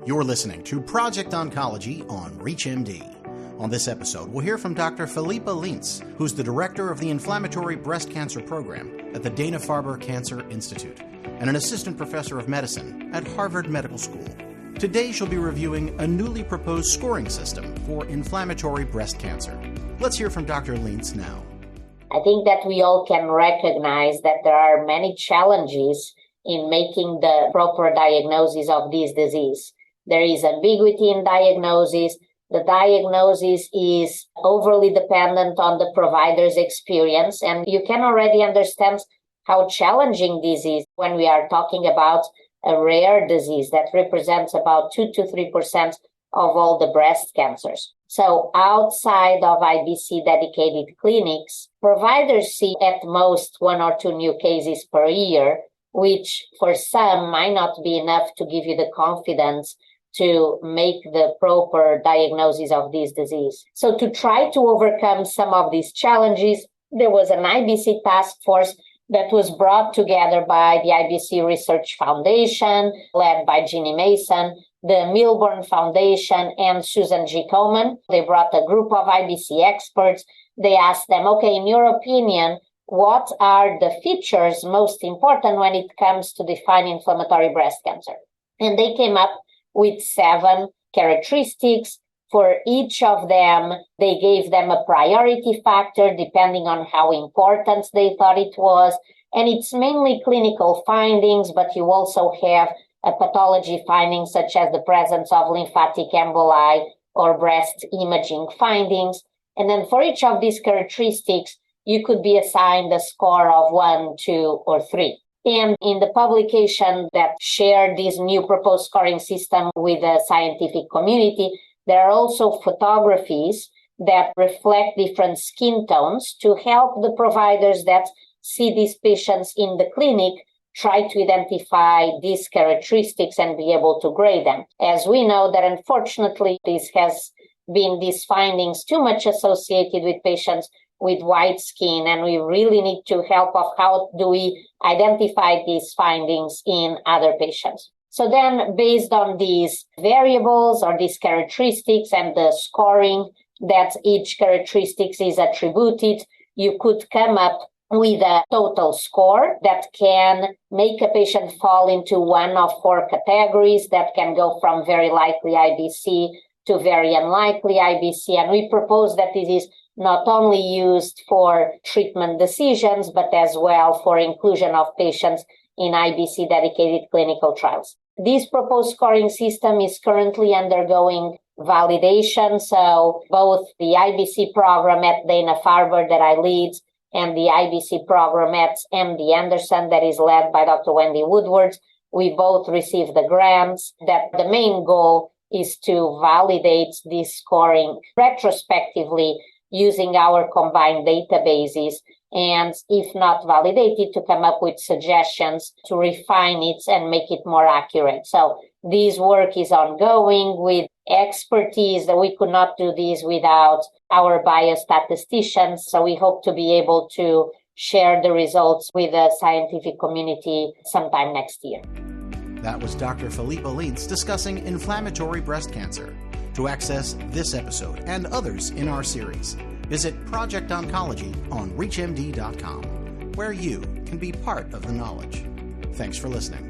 You're listening to Project Oncology on ReachMD. On this episode, we'll hear from Dr. Flipia Lynce, who's the director of the Inflammatory Breast Cancer Program at the Dana-Farber Cancer Institute and an assistant professor of medicine at Harvard Medical School. Today, she'll be reviewing a newly proposed scoring system for inflammatory breast cancer. Let's hear from Dr. Lynce now. I think that we all can recognize that there are many challenges in making the proper diagnosis of this disease. There is ambiguity in diagnosis. The diagnosis is overly dependent on the provider's experience, and you can already understand how challenging this is when we are talking about a rare disease that represents about 2 to 3% of all the breast cancers. So outside of IBC-dedicated clinics, providers see at most 1 or 2 new cases per year, which for some might not be enough to give you the confidence to make the proper diagnosis of this disease. So to try to overcome some of these challenges, there was an IBC task force that was brought together by the IBC Research Foundation, led by Ginny Mason, the Milborn Foundation, and Susan G. Komen. They brought a group of IBC experts. They asked them, okay, in your opinion, what are the features most important when it comes to defining inflammatory breast cancer? And they came up with 7 characteristics. For each of them, they gave them a priority factor depending on how important they thought it was. And it's mainly clinical findings, but you also have a pathology findings such as the presence of lymphatic emboli or breast imaging findings. And then for each of these characteristics, you could be assigned a score of 1, 2, or 3. And in the publication that shared this new proposed scoring system with the scientific community, there are also photographies that reflect different skin tones to help the providers that see these patients in the clinic try to identify these characteristics and be able to grade them. As we know that unfortunately this has been these findings too much associated with patients with white skin, and we really need to help of how do we identify these findings in other patients. So then based on these variables or these characteristics and the scoring that each characteristics is attributed, you could come up with a total score that can make a patient fall into one of 4 categories that can go from very likely IBC to very unlikely IBC. And we propose that this is not only used for treatment decisions, but as well for inclusion of patients in IBC-dedicated clinical trials. This proposed scoring system is currently undergoing validation. So both the IBC program at Dana-Farber that I lead and the IBC program at MD Anderson that is led by Dr. Wendy Woodward, we both received the grants. That the main goal is to validate this scoring retrospectively using our combined databases, and if not validated, to come up with suggestions to refine it and make it more accurate. So this work is ongoing with expertise that we could not do this without our biostatisticians. So we hope to be able to share the results with the scientific community sometime next year. That was Dr. Flipia Lynce discussing inflammatory breast cancer. To access this episode and others in our series, visit Project Oncology on ReachMD.com, where you can be part of the knowledge. Thanks for listening.